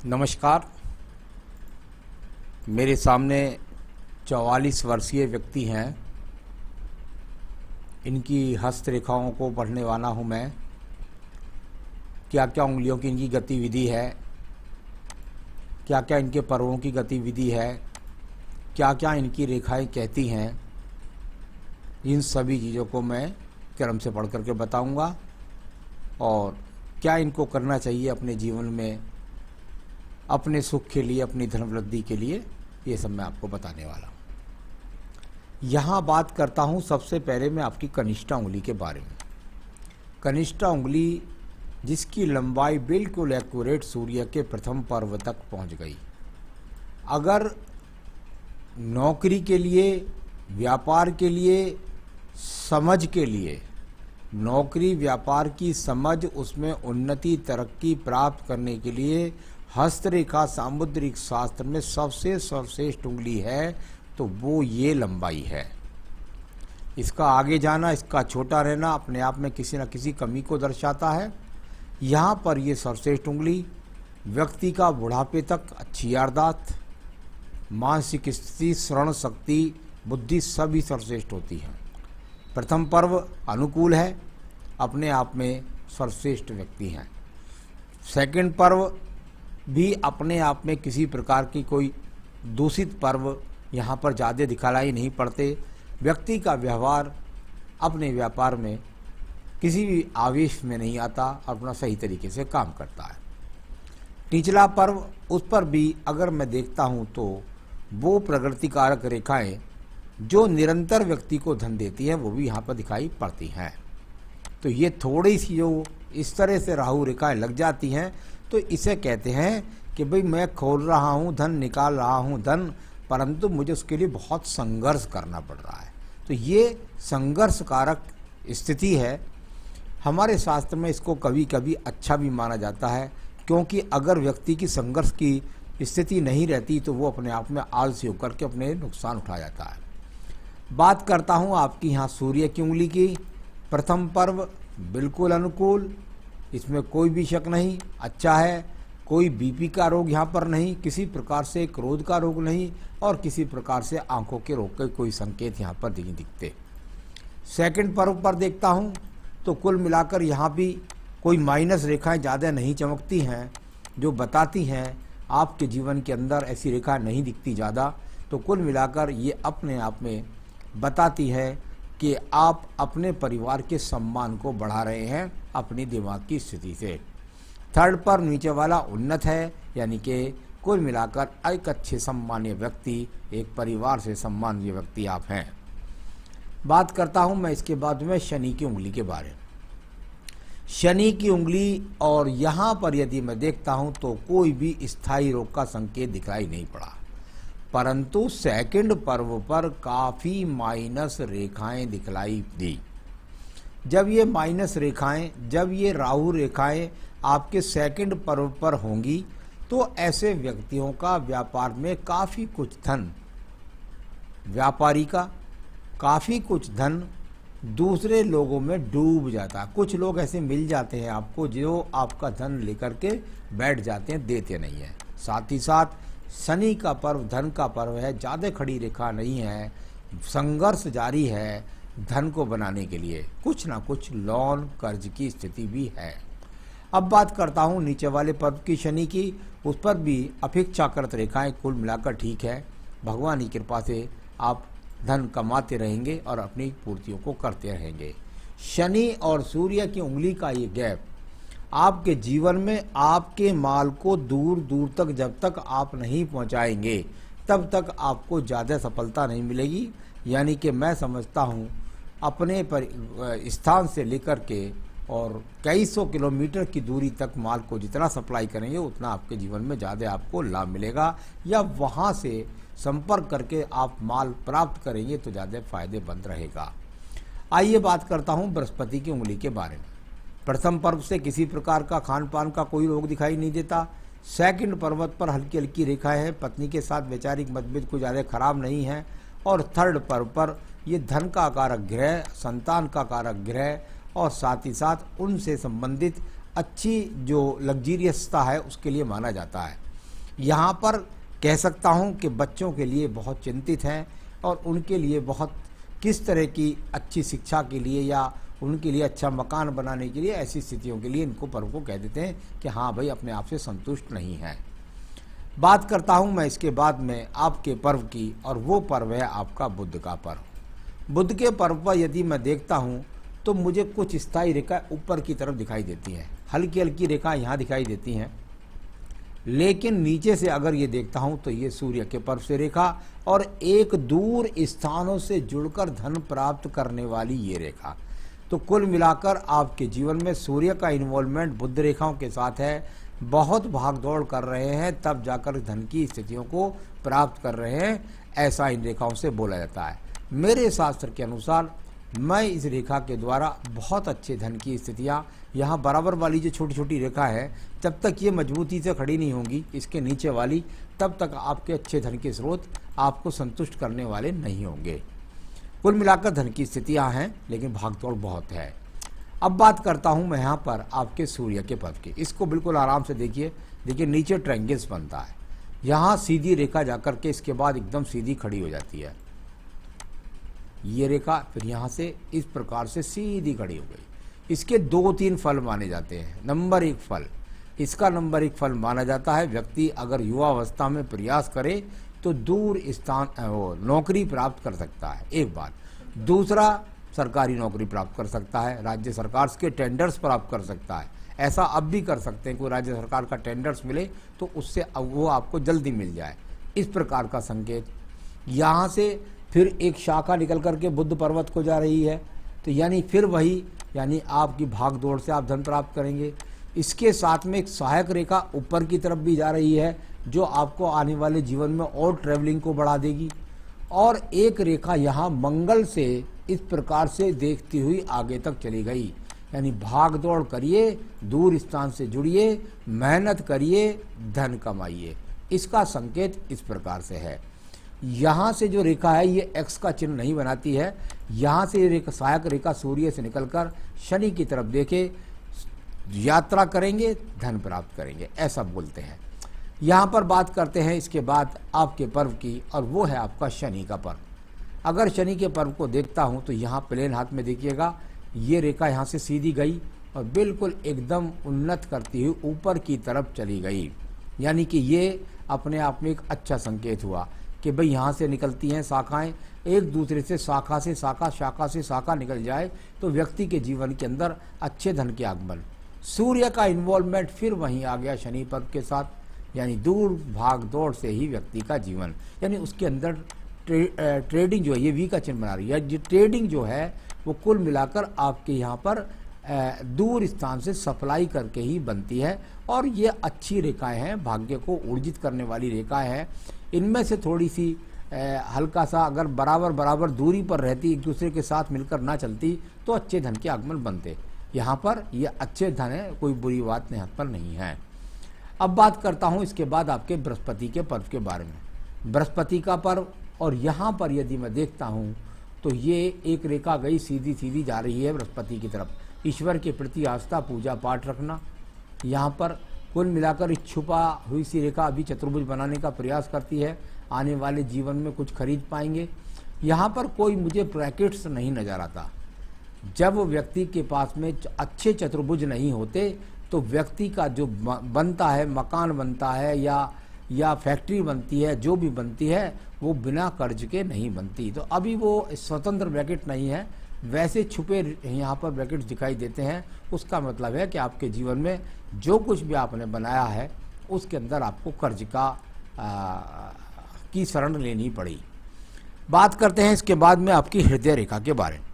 नमस्कार। मेरे सामने 44 वर्षीय व्यक्ति हैं। इनकी हस्तरेखाओं को पढ़ने वाला हूं मैं। क्या क्या उंगलियों की इनकी गतिविधि है, क्या क्या इनके पैरों की गतिविधि है, क्या क्या इनकी रेखाएं कहती हैं, इन सभी चीज़ों को मैं क्रम से पढ़ करके बताऊंगा और क्या इनको करना चाहिए अपने जीवन में, अपने सुख के लिए, अपनी धन वृद्धि के लिए, ये सब मैं आपको बताने वाला हूँ। यहाँ बात करता हूँ सबसे पहले मैं आपकी कनिष्ठा उंगली के बारे में। कनिष्ठा उंगली जिसकी लंबाई बिल्कुल एक्यूरेट सूर्य के प्रथम पर्व तक पहुँच गई। अगर नौकरी के लिए, व्यापार के लिए, समझ के लिए, नौकरी व्यापार की समझ, उसमें उन्नति तरक्की प्राप्त करने के लिए हस्तरेखा सामुद्रिक शास्त्र में सबसे सर्वश्रेष्ठ उंगली है तो वो ये लंबाई है। इसका आगे जाना, इसका छोटा रहना अपने आप में किसी न किसी कमी को दर्शाता है। यहाँ पर ये सर्वश्रेष्ठ उंगली व्यक्ति का बुढ़ापे तक अच्छी याददाश्त, मानसिक स्थिति, श्रवण शक्ति, बुद्धि सभी सर्वश्रेष्ठ होती है। प्रथम पर्व अनुकूल है, अपने आप में सर्वश्रेष्ठ व्यक्ति हैं। सेकंड पर्व भी अपने आप में किसी प्रकार की कोई दूषित पर्व यहाँ पर ज़्यादा दिखलाई नहीं पड़ते। व्यक्ति का व्यवहार अपने व्यापार में किसी भी आवेश में नहीं आता, अपना सही तरीके से काम करता है। निचला पर्व, उस पर भी अगर मैं देखता हूँ तो वो प्रगतिकारक रेखाएं जो निरंतर व्यक्ति को धन देती हैं वो भी यहाँ पर दिखाई पड़ती हैं। तो ये थोड़ी सी जो इस तरह से राहु रेखाएं लग जाती हैं तो इसे कहते हैं कि भाई मैं खोल रहा हूँ धन, निकाल रहा हूँ धन, परंतु मुझे उसके लिए बहुत संघर्ष करना पड़ रहा है। तो ये संघर्षकारक स्थिति है। हमारे शास्त्र में इसको कभी कभी अच्छा भी माना जाता है, क्योंकि अगर व्यक्ति की संघर्ष की स्थिति नहीं रहती तो वो अपने आप में आलसी होकर के अपने नुकसान उठा जाता है। बात करता हूँ आपकी यहाँ सूर्य की उंगली की। प्रथम पर्व बिल्कुल अनुकूल, इसमें कोई भी शक नहीं, अच्छा है। कोई बीपी का रोग यहाँ पर नहीं, किसी प्रकार से क्रोध का रोग नहीं और किसी प्रकार से आंखों के रोग के कोई संकेत यहाँ पर नहीं दिखते। सेकंड पर्व पर देखता हूँ तो कुल मिलाकर यहाँ भी कोई माइनस रेखाएं ज़्यादा नहीं चमकती हैं, जो बताती हैं आपके जीवन के अंदर ऐसी रेखा नहीं दिखती ज़्यादा। तो कुल मिलाकर ये अपने आप में बताती है कि आप अपने परिवार के सम्मान को बढ़ा रहे हैं अपनी दिमाग की स्थिति से। थर्ड पर नीचे वाला उन्नत है, यानी कि कुल मिलाकर एक अच्छे सम्मानीय व्यक्ति, एक परिवार से सम्मानीय व्यक्ति आप हैं। बात करता हूं मैं इसके बाद में शनि की उंगली के बारे में। शनि की उंगली, और यहाँ पर यदि मैं देखता हूं तो कोई भी स्थायी रोग का संकेत दिखाई नहीं पड़ा, परंतु सेकंड पर्व पर काफ़ी माइनस रेखाएं दिखलाई दी। जब ये माइनस रेखाएं, जब ये राहु रेखाएं आपके सेकंड पर्व पर होंगी तो ऐसे व्यक्तियों का व्यापार में काफ़ी कुछ धन, व्यापारी का काफ़ी कुछ धन दूसरे लोगों में डूब जाता है। कुछ लोग ऐसे मिल जाते हैं आपको जो आपका धन लेकर के बैठ जाते हैं, देते नहीं हैं। साथ ही साथ शनि का पर्व धन का पर्व है, ज़्यादा खड़ी रेखा नहीं है, संघर्ष जारी है धन को बनाने के लिए, कुछ ना कुछ लोन कर्ज की स्थिति भी है। अब बात करता हूँ नीचे वाले पर्व की शनि की। उस पर भी अपेक्षाकृत रेखाएं कुल मिलाकर ठीक है। भगवान की कृपा से आप धन कमाते रहेंगे और अपनी पूर्तियों को करते रहेंगे। शनि और सूर्य की उंगली का ये गैप आपके जीवन में आपके माल को दूर दूर तक जब तक आप नहीं पहुंचाएंगे तब तक आपको ज़्यादा सफलता नहीं मिलेगी। यानी कि मैं समझता हूं अपने स्थान से लेकर के और कई सौ किलोमीटर की दूरी तक माल को जितना सप्लाई करेंगे उतना आपके जीवन में ज़्यादा आपको लाभ मिलेगा, या वहां से संपर्क करके आप माल प्राप्त करेंगे तो ज़्यादा फायदेमंद रहेगा। आइए बात करता हूं बृहस्पति की उंगली के बारे में। प्रथम पर्व से किसी प्रकार का खान पान का कोई रोग दिखाई नहीं देता। सेकंड पर्वत पर हल्की हल्की रेखाएं हैं, पत्नी के साथ वैचारिक मतभेद कोई ज़्यादा खराब नहीं है। और थर्ड पर्व पर ये धन का कारक ग्रह, संतान का कारक ग्रह और साथ ही साथ उनसे संबंधित अच्छी जो लग्जीरियसता है उसके लिए माना जाता है। यहाँ पर कह सकता हूँ कि बच्चों के लिए बहुत चिंतित हैं और उनके लिए बहुत किस तरह की अच्छी शिक्षा के लिए या उनके लिए अच्छा मकान बनाने के लिए ऐसी स्थितियों के लिए इनको पर्व को कह देते हैं कि हाँ भाई अपने आप से संतुष्ट नहीं है। बात करता हूँ मैं इसके बाद में आपके पर्व की, और वो पर्व है आपका बुध का पर्व। बुध के पर्व पर यदि मैं देखता हूँ तो मुझे कुछ स्थायी रेखा ऊपर की तरफ दिखाई देती हैं, हल्की हल्की रेखा यहाँ दिखाई देती हैं, लेकिन नीचे से अगर ये देखता हूँ तो ये सूर्य के पर्व से रेखा और एक दूर स्थानों से जुड़कर धन प्राप्त करने वाली ये रेखा। तो कुल मिलाकर आपके जीवन में सूर्य का इन्वॉल्वमेंट बुध रेखाओं के साथ है, बहुत भागदौड़ कर रहे हैं तब जाकर धन की स्थितियों को प्राप्त कर रहे हैं, ऐसा इन रेखाओं से बोला जाता है। मेरे शास्त्र के अनुसार मैं इस रेखा के द्वारा बहुत अच्छे धन की स्थितियाँ, यहाँ बराबर वाली जो छोटी छोटी रेखा है जब तक ये मजबूती से खड़ी नहीं होंगी, इसके नीचे वाली, तब तक आपके अच्छे धन के स्रोत आपको संतुष्ट करने वाले नहीं होंगे। कुल मिलाकर धन की स्थितियाँ हैं लेकिन भागदौड़ बहुत है। अब बात करता हूँ मैं यहाँ पर आपके सूर्य के पर्व की। इसको बिल्कुल आराम से देखिए, नीचे ट्रायंगल्स बनता है, यहाँ सीधी रेखा जाकर के इसके बाद एकदम सीधी खड़ी हो जाती है ये रेखा, फिर यहाँ से इस प्रकार से सीधी खड़ी हो गई। इसके 2-3 फल माने जाते हैं। नंबर 1 फल, इसका नंबर 1 फल माना जाता है व्यक्ति अगर युवावस्था में प्रयास करे तो दूर स्थान नौकरी प्राप्त कर सकता है, एक बात। दूसरा, सरकारी नौकरी प्राप्त कर सकता है, राज्य सरकार के टेंडर्स प्राप्त कर सकता है। ऐसा अब भी कर सकते हैं, कोई राज्य सरकार का टेंडर्स मिले तो उससे वो आपको जल्दी मिल जाए, इस प्रकार का संकेत। यहाँ से फिर एक शाखा निकल करके बुद्ध पर्वत को जा रही है, तो यानी फिर वही, यानी आपकी भाग दौड़ से आप धन प्राप्त करेंगे। इसके साथ में एक सहायक रेखा ऊपर की तरफ भी जा रही है जो आपको आने वाले जीवन में और ट्रैवलिंग को बढ़ा देगी। और एक रेखा यहाँ मंगल से इस प्रकार से देखती हुई आगे तक चली गई, यानी भाग दौड़ करिए, दूर स्थान से जुड़िए, मेहनत करिए, धन कमाइए, इसका संकेत इस प्रकार से है। यहाँ से जो रेखा है ये एक्स का चिन्ह नहीं बनाती है, यहाँ से रेखा सहायक रेखा सूर्य से निकलकर शनि की तरफ देखे, यात्रा करेंगे, धन प्राप्त करेंगे, ऐसा बोलते हैं। यहाँ पर बात करते हैं इसके बाद आपके पर्व की, और वो है आपका शनि का पर्व। अगर शनि के पर्व को देखता हूँ तो यहाँ प्लेन हाथ में देखिएगा, ये रेखा यहाँ से सीधी गई और बिल्कुल एकदम उन्नत करती हुई ऊपर की तरफ चली गई, यानी कि ये अपने आप में एक अच्छा संकेत हुआ कि भाई यहाँ से निकलती हैं शाखाएं, एक दूसरे से शाखा से शाखा, शाखा से शाखा निकल जाए तो व्यक्ति के जीवन के अंदर अच्छे धन के आगमन। सूर्य का इन्वॉल्वमेंट फिर वहीं आ गया शनि पर्व के साथ, यानी दूर भाग दौड़ से ही व्यक्ति का जीवन, यानी उसके अंदर ट्रेडिंग जो है, ये वी का चिन्ह बना रही है, ये ट्रेडिंग जो है वो कुल मिलाकर आपके यहाँ पर दूर स्थान से सप्लाई करके ही बनती है। और ये अच्छी रेखाएं हैं, भाग्य को ऊर्जित करने वाली रेखाएं हैं। इनमें से थोड़ी सी हल्का सा अगर बराबर बराबर दूरी पर रहती, एक दूसरे के साथ मिलकर ना चलती तो अच्छे धन के आगमन बनते। यहाँ पर ये अच्छे धन है, कोई बुरी बात यहाँ पर नहीं है। अब बात करता हूँ इसके बाद आपके बृहस्पति के पर्व के बारे में। बृहस्पति का पर्व, और यहाँ पर यदि मैं देखता हूँ तो ये एक रेखा गई सीधी सीधी जा रही है बृहस्पति की तरफ। ईश्वर के प्रति आस्था, पूजा पाठ रखना, यहाँ पर कुल मिलाकर छुपा हुई सी रेखा अभी चतुर्भुज बनाने का प्रयास करती है। आने वाले जीवन में कुछ खरीद पाएंगे। यहाँ पर कोई मुझे ब्रैकेट्स नहीं नजर आता। जब व्यक्ति के पास में अच्छे चतुर्भुज नहीं होते तो व्यक्ति का जो बनता है, मकान बनता है या फैक्ट्री बनती है, जो भी बनती है वो बिना कर्ज के नहीं बनती। तो अभी वो स्वतंत्र ब्रैकेट नहीं है, वैसे छुपे यहाँ पर ब्रैकेट्स दिखाई देते हैं। उसका मतलब है कि आपके जीवन में जो कुछ भी आपने बनाया है उसके अंदर आपको कर्ज की शरण लेनी पड़ी। बात करते हैं इसके बाद में आपकी हृदय रेखा के बारे में।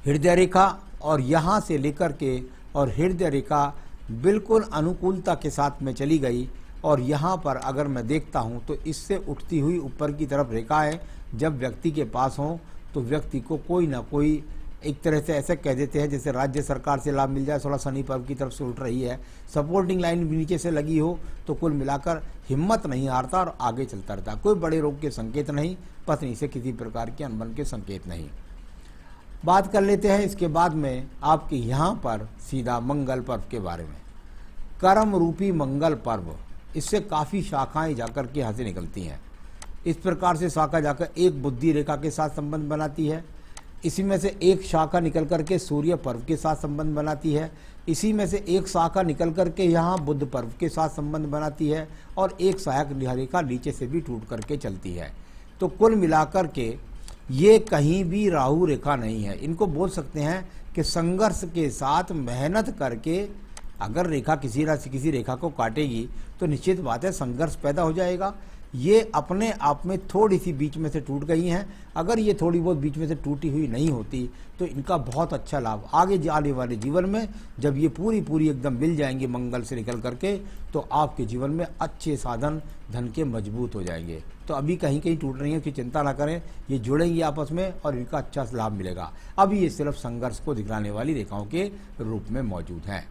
हृदय रेखा और यहाँ से लेकर के और हृदय रेखा बिल्कुल अनुकूलता के साथ में चली गई। और यहाँ पर अगर मैं देखता हूँ तो इससे उठती हुई ऊपर की तरफ रेखा है, जब व्यक्ति के पास हो तो व्यक्ति को कोई ना कोई, एक तरह से ऐसे कह देते हैं जैसे राज्य सरकार से लाभ मिल जाए, 16 शनि पर्व की तरफ से उठ रही है। सपोर्टिंग लाइन भी नीचे से लगी हो तो कुल मिलाकर हिम्मत नहीं हारता और आगे चलता रहता। कोई बड़े रोग के संकेत नहीं, पत्नी से किसी प्रकार के अनबन के संकेत नहीं। बात कर लेते हैं इसके बाद में आपके यहाँ पर सीधा मंगल पर्व के बारे में। कर्म रूपी मंगल पर्व इससे काफ़ी शाखाएं जाकर के यहाँ से निकलती हैं। इस प्रकार से शाखा जाकर एक बुद्धि रेखा के साथ संबंध बनाती है, इसी में से एक शाखा निकल करके सूर्य पर्व के साथ संबंध बनाती है, इसी में से एक शाखा निकल करके यहाँ बुध पर्व के साथ संबंध बनाती है, और एक सहायक रेखा नीचे से भी टूट करके चलती है। तो कुल मिलाकर के ये कहीं भी राहु रेखा नहीं है। इनको बोल सकते हैं कि संघर्ष के साथ मेहनत करके अगर रेखा किसी रेखा को काटेगी तो निश्चित बात है संघर्ष पैदा हो जाएगा। ये अपने आप में थोड़ी सी बीच में से टूट गई हैं। अगर ये थोड़ी बहुत बीच में से टूटी हुई नहीं होती तो इनका बहुत अच्छा लाभ आगे आने वाले जीवन में, जब ये पूरी एकदम मिल जाएंगे मंगल से निकल करके, तो आपके जीवन में अच्छे साधन धन के मजबूत हो जाएंगे। तो अभी कहीं कहीं टूट रही है कि चिंता ना करें, ये जुड़ेंगी आपस में और इनका अच्छा लाभ मिलेगा। अभी ये सिर्फ संघर्ष को दिखलाने वाली रेखाओं के रूप में मौजूद हैं।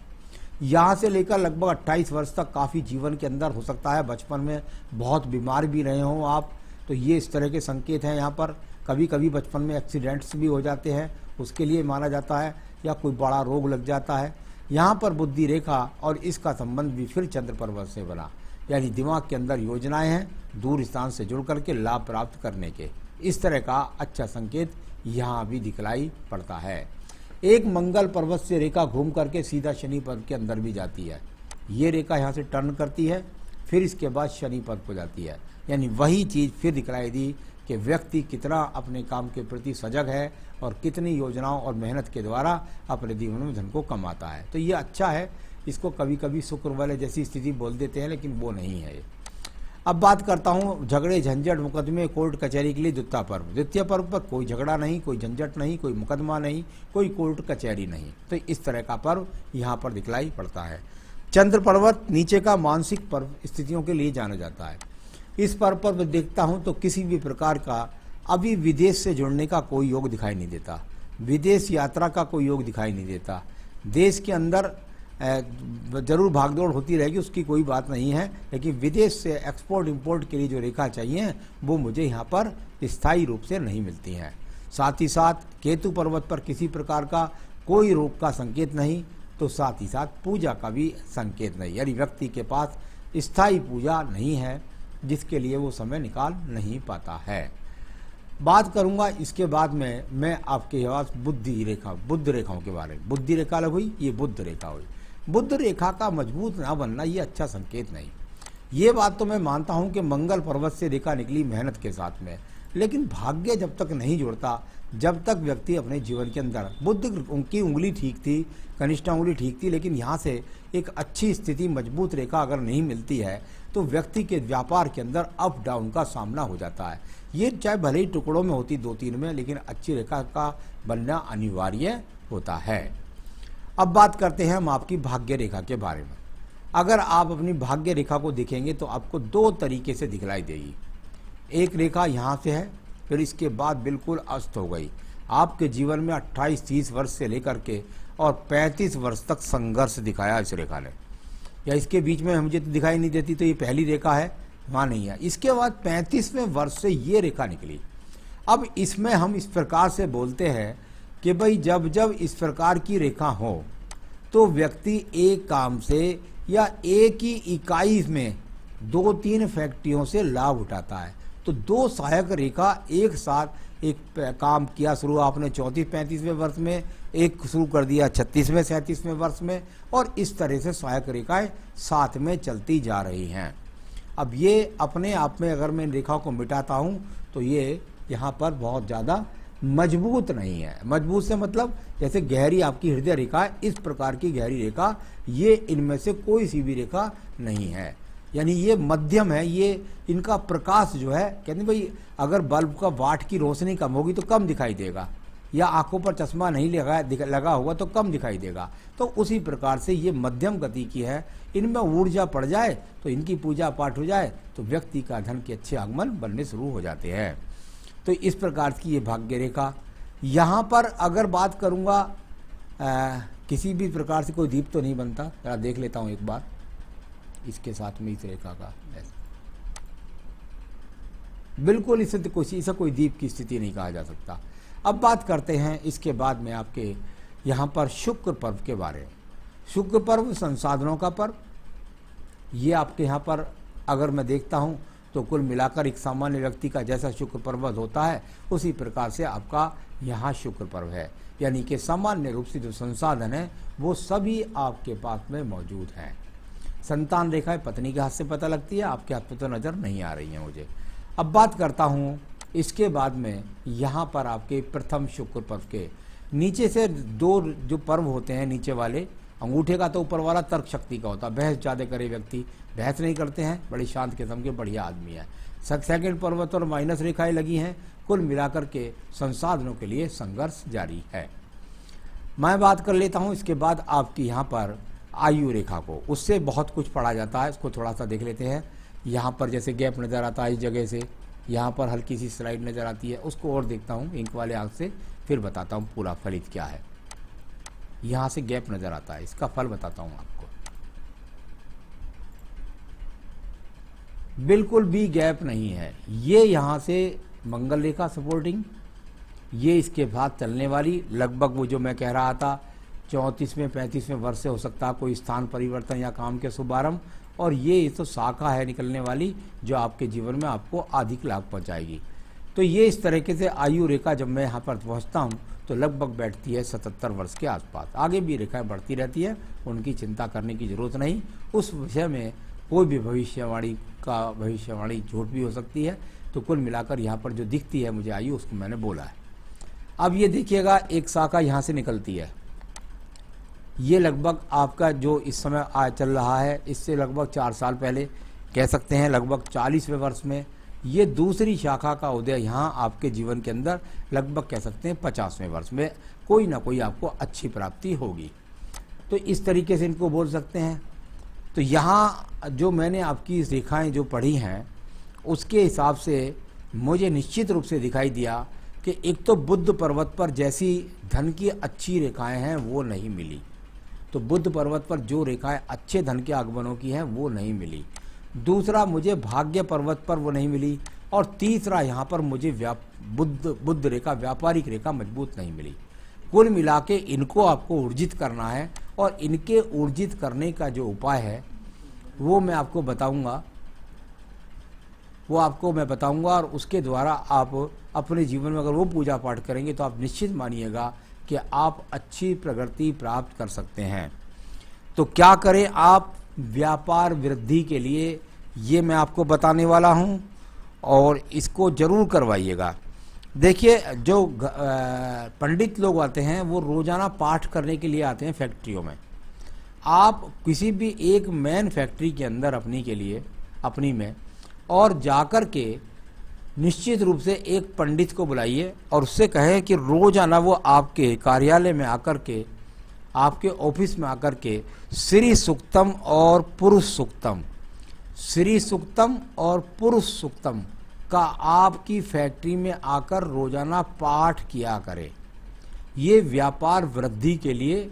यहाँ से लेकर लगभग 28 वर्ष तक काफ़ी जीवन के अंदर हो सकता है बचपन में बहुत बीमार भी रहे हों आप, तो ये इस तरह के संकेत हैं। यहाँ पर कभी कभी बचपन में एक्सीडेंट्स भी हो जाते हैं, उसके लिए माना जाता है, या कोई बड़ा रोग लग जाता है। यहाँ पर बुद्धि रेखा और इसका संबंध भी फिर चंद्र पर्वत से बना, यानी दिमाग के अंदर योजनाएं हैं दूर स्थान से जुड़ करके लाभ प्राप्त करने के। इस तरह का अच्छा संकेत यहाँ भी दिखलाई पड़ता है। एक मंगल पर्वत से रेखा घूम करके सीधा शनि पर्व के अंदर भी जाती है। ये रेखा यहाँ से टर्न करती है, फिर इसके बाद शनि पर्व को जाती है, यानी वही चीज़ फिर दिखलाई दी कि व्यक्ति कितना अपने काम के प्रति सजग है और कितनी योजनाओं और मेहनत के द्वारा अपने जीवन में धन को कमाता है। तो ये अच्छा है। इसको कभी कभी शुक्र वाले जैसी स्थिति बोल देते हैं, लेकिन वो नहीं है। अब बात करता हूँ झगड़े झंझट मुकदमे कोर्ट कचहरी के लिए द्वितीय पर्व। द्वितीय पर्व पर कोई झगड़ा नहीं, कोई झंझट नहीं, कोई मुकदमा नहीं, कोई कोर्ट कचहरी नहीं। तो इस तरह का पर्व यहाँ पर दिखलाई पड़ता है। चंद्र पर्वत नीचे का मानसिक पर्व स्थितियों के लिए जाना जाता है। इस पर्व पर मैं देखता हूँ तो किसी भी प्रकार का अभी विदेश से जुड़ने का कोई योग दिखाई नहीं देता, विदेश यात्रा का कोई योग दिखाई नहीं देता। देश के अंदर जरूर भागदौड़ होती रहेगी, उसकी कोई बात नहीं है, लेकिन विदेश से एक्सपोर्ट इंपोर्ट के लिए जो रेखा चाहिए वो मुझे यहाँ पर स्थायी रूप से नहीं मिलती हैं। साथ ही साथ केतु पर्वत पर किसी प्रकार का कोई रोग का संकेत नहीं, तो साथ ही साथ पूजा का भी संकेत नहीं, यानी व्यक्ति के पास स्थायी पूजा नहीं है जिसके लिए वो समय निकाल नहीं पाता है। बात करूंगा इसके बाद में मैं आपके पास बुद्ध रेखाओं के बारे में। बुद्धि रेखा अलग हुई, ये बुद्ध रेखा हुई। बुद्ध रेखा का मजबूत ना बनना ये अच्छा संकेत नहीं। ये बात तो मैं मानता हूं कि मंगल पर्वत से रेखा निकली मेहनत के साथ में, लेकिन भाग्य जब तक नहीं जुड़ता, जब तक व्यक्ति अपने जीवन के अंदर, बुद्ध उनकी उंगली ठीक थी, कनिष्ठा उंगली ठीक थी, लेकिन यहाँ से एक अच्छी स्थिति मजबूत रेखा अगर नहीं मिलती है तो व्यक्ति के व्यापार के अंदर अप डाउन का सामना हो जाता है। ये चाहे भले ही टुकड़ों में होती 2-3 में, लेकिन अच्छी रेखा का बनना अनिवार्य होता है। अब बात करते हैं हम आपकी भाग्य रेखा के बारे में। अगर आप अपनी भाग्य रेखा को देखेंगे तो आपको 2 तरीके से दिखलाई देगी। एक रेखा यहाँ से है, फिर इसके बाद बिल्कुल अस्त हो गई। आपके जीवन में 28-30 वर्ष से लेकर के और 35 वर्ष तक संघर्ष दिखाया इस रेखा ने, या इसके बीच में मुझे तो दिखाई नहीं देती, तो ये पहली रेखा है, वहाँ नहीं है। इसके बाद 35वें वर्ष से ये रेखा निकली। अब इसमें हम इस प्रकार से बोलते हैं कि भाई जब जब इस प्रकार की रेखा हो तो व्यक्ति एक काम से या एक ही इकाई में 2-3 फैक्ट्रियों से लाभ उठाता है। तो 2 सहायक रेखा एक साथ एक काम किया शुरू आपने 34-35वें वर्ष में, एक शुरू कर दिया 36वें-37वें वर्ष में, और इस तरह से सहायक रेखाएं साथ में चलती जा रही हैं। अब ये अपने आप में अगर मैं रेखा को मिटाता हूँ तो ये यहाँ पर बहुत ज़्यादा मजबूत नहीं है। मजबूत से मतलब जैसे गहरी आपकी हृदय रेखा है, इस प्रकार की गहरी रेखा ये इनमें से कोई सी भी रेखा नहीं है, यानी ये मध्यम है। ये इनका प्रकाश जो है, कहते हैं भाई अगर बल्ब का वाट की रोशनी कम होगी तो कम दिखाई देगा, या आंखों पर चश्मा नहीं लगा होगा तो कम दिखाई देगा। तो उसी प्रकार से ये मध्यम गति की है। इनमें ऊर्जा पड़ जाए तो इनकी पूजा पाठ हो जाए तो व्यक्ति का धन के अच्छे आगमन बनने शुरू हो जाते हैं। तो इस प्रकार की ये भाग्य रेखा। यहाँ पर अगर बात करूँगा किसी भी प्रकार से कोई दीप तो नहीं बनता, जरा देख लेता हूँ एक बार इसके साथ में इस रेखा का, बिल्कुल इसे कोई दीप की स्थिति नहीं कहा जा सकता। अब बात करते हैं इसके बाद में आपके यहाँ पर शुक्र पर्व के बारे में। शुक्र पर्व संसाधनों का पर्व, ये आपके यहाँ पर अगर मैं देखता हूँ तो कुल मिलाकर एक सामान्य व्यक्ति का जैसा शुक्र पर्व होता है उसी प्रकार से आपका यहाँ शुक्र पर्व है। यानी कि सामान्य रूप से जो संसाधन है वो सभी आपके पास में मौजूद हैं। संतान रेखाएं पत्नी के हाथ से पता लगती है, आपके हाथ में तो नज़र नहीं आ रही है मुझे। अब बात करता हूँ इसके बाद में यहाँ पर आपके प्रथम शुक्र पर्व के नीचे से दो जो पर्व होते हैं नीचे वाले, अंगूठे का तो ऊपर वाला तर्क शक्ति का होता है, बहस ज़्यादा करे व्यक्ति, बहस नहीं करते हैं, बड़ी शांत किस्म के बढ़िया आदमी है। सेकंड पर्व और माइनस रेखाएं लगी हैं, कुल मिलाकर के संसाधनों के लिए संघर्ष जारी है। मैं बात कर लेता हूं इसके बाद आपकी यहाँ पर आयु रेखा को, उससे बहुत कुछ पढ़ा जाता है, इसको थोड़ा सा देख लेते हैं। यहाँ पर जैसे गैप नज़र आता है इस जगह से, यहाँ पर हल्की सी स्लाइड नज़र आती है, उसको और देखता हूँ इंक वाले आँख से, फिर बताता हूँ पूरा फलित क्या है। यहाँ से गैप नज़र आता है, इसका फल बताता हूँ आपको। बिल्कुल भी गैप नहीं है, ये यहाँ से मंगल रेखा सपोर्टिंग, ये इसके बाद चलने वाली लगभग वो जो मैं कह रहा था 34वें 35वें वर्ष से हो सकता है कोई स्थान परिवर्तन या काम के शुभारंभ, और ये तो शाखा है निकलने वाली जो आपके जीवन में आपको अधिक लाभ पहुंचाएगी। तो ये इस तरीके से आयु रेखा जब मैं यहाँ पर पहुँचता हूँ तो लगभग बैठती है 77 वर्ष के आसपास। आगे भी रेखाएं बढ़ती रहती है, उनकी चिंता करने की जरूरत नहीं। उस विषय में कोई भी भविष्यवाणी झूठ भी हो सकती है। तो कुल मिलाकर यहाँ पर जो दिखती है मुझे आयु, उसको मैंने बोला है। अब ये देखिएगा एक शाखा यहाँ से निकलती है, ये लगभग आपका जो इस समय चल रहा है इससे लगभग 4 साल पहले कह सकते हैं, लगभग 40वें वर्ष में ये दूसरी शाखा का उदय यहाँ आपके जीवन के अंदर लगभग कह सकते हैं 50वें वर्ष में कोई ना कोई आपको अच्छी प्राप्ति होगी। तो इस तरीके से इनको बोल सकते हैं। तो यहाँ जो मैंने आपकी रेखाएं जो पढ़ी हैं उसके हिसाब से मुझे निश्चित रूप से दिखाई दिया कि एक तो बुद्ध पर्वत पर जैसी धन की अच्छी रेखाएं हैं वो नहीं मिली, तो बुद्ध पर्वत पर जो रेखाएं अच्छे धन के आगमनों की हैं वो नहीं मिली। दूसरा मुझे भाग्य पर्वत पर वो नहीं मिली, और तीसरा यहाँ पर मुझे बुद्ध रेखा व्यापारिक रेखा मजबूत नहीं मिली। कुल मिला के इनको आपको ऊर्जित करना है, और इनके ऊर्जित करने का जो उपाय है वो मैं आपको बताऊंगा, और उसके द्वारा आप अपने जीवन में अगर वो पूजा पाठ करेंगे तो आप निश्चित मानिएगा कि आप अच्छी प्रगति प्राप्त कर सकते हैं। तो क्या करें आप व्यापार वृद्धि के लिए, ये मैं आपको बताने वाला हूं, और इसको जरूर करवाइएगा। देखिए जो पंडित लोग आते हैं वो रोजाना पाठ करने के लिए आते हैं फैक्ट्रियों में। आप किसी भी एक मेन फैक्ट्री के अंदर अपनी में और जाकर के निश्चित रूप से एक पंडित को बुलाइए और उससे कहें कि रोजाना वो आपके कार्यालय में आकर के, आपके ऑफिस में आकर के श्री सूक्तम और पुरुष सूक्तम का आपकी फैक्ट्री में आकर रोजाना पाठ किया करें। ये व्यापार वृद्धि के लिए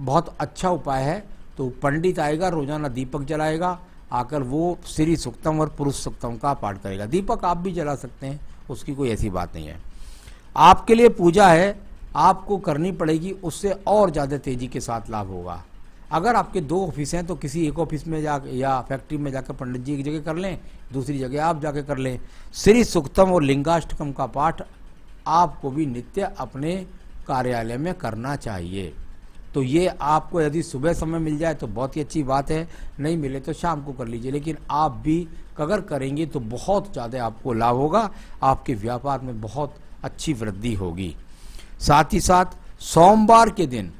बहुत अच्छा उपाय है। तो पंडित आएगा, रोजाना दीपक जलाएगा, आकर वो श्री सूक्तम और पुरुष सूक्तम का पाठ करेगा। दीपक आप भी जला सकते हैं, उसकी कोई ऐसी बात नहीं है। आपके लिए पूजा है, आपको करनी पड़ेगी, उससे और ज़्यादा तेजी के साथ लाभ होगा। अगर आपके 2 ऑफिस हैं तो किसी एक ऑफिस में जा या फैक्ट्री में जाकर पंडित जी की जगह कर लें, दूसरी जगह आप जाके कर लें। श्री सूक्तम और लिंगाष्टकम का पाठ आपको भी नित्य अपने कार्यालय में करना चाहिए। तो ये आपको यदि सुबह समय मिल जाए तो बहुत ही अच्छी बात है, नहीं मिले तो शाम को कर लीजिए, लेकिन आप भी अगर करेंगे तो बहुत ज़्यादा आपको लाभ होगा, आपके व्यापार में बहुत अच्छी वृद्धि होगी। साथ ही साथ सोमवार के दिन,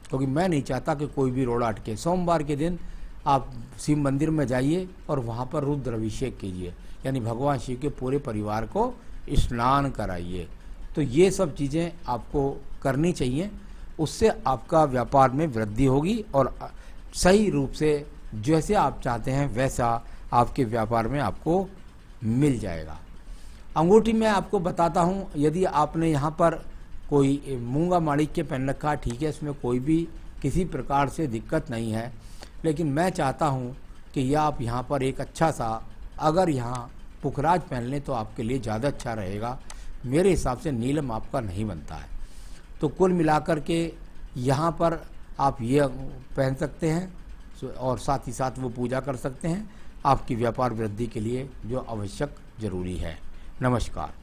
क्योंकि मैं नहीं चाहता कि कोई भी रोड़ा अटके, सोमवार के दिन आप शिव मंदिर में जाइए और वहाँ पर रुद्र अभिषेक कीजिए, यानी भगवान शिव के पूरे परिवार को स्नान कराइए। तो ये सब चीज़ें आपको करनी चाहिए, उससे आपका व्यापार में वृद्धि होगी और सही रूप से जैसे आप चाहते हैं वैसा आपके व्यापार में आपको मिल जाएगा। अंगूठी में आपको बताता हूँ, यदि आपने यहाँ पर कोई मूंगा माणिक्य पहन रखा, ठीक है, इसमें कोई भी किसी प्रकार से दिक्कत नहीं है, लेकिन मैं चाहता हूँ कि यह आप यहाँ पर एक अच्छा सा अगर यहाँ पुखराज पहन लें तो आपके लिए ज़्यादा अच्छा रहेगा। मेरे हिसाब से नीलम आपका नहीं बनता है। तो कुल मिलाकर के यहाँ पर आप ये पहन सकते हैं और साथ ही साथ वो पूजा कर सकते हैं आपकी व्यापार वृद्धि के लिए, जो आवश्यक जरूरी है। नमस्कार।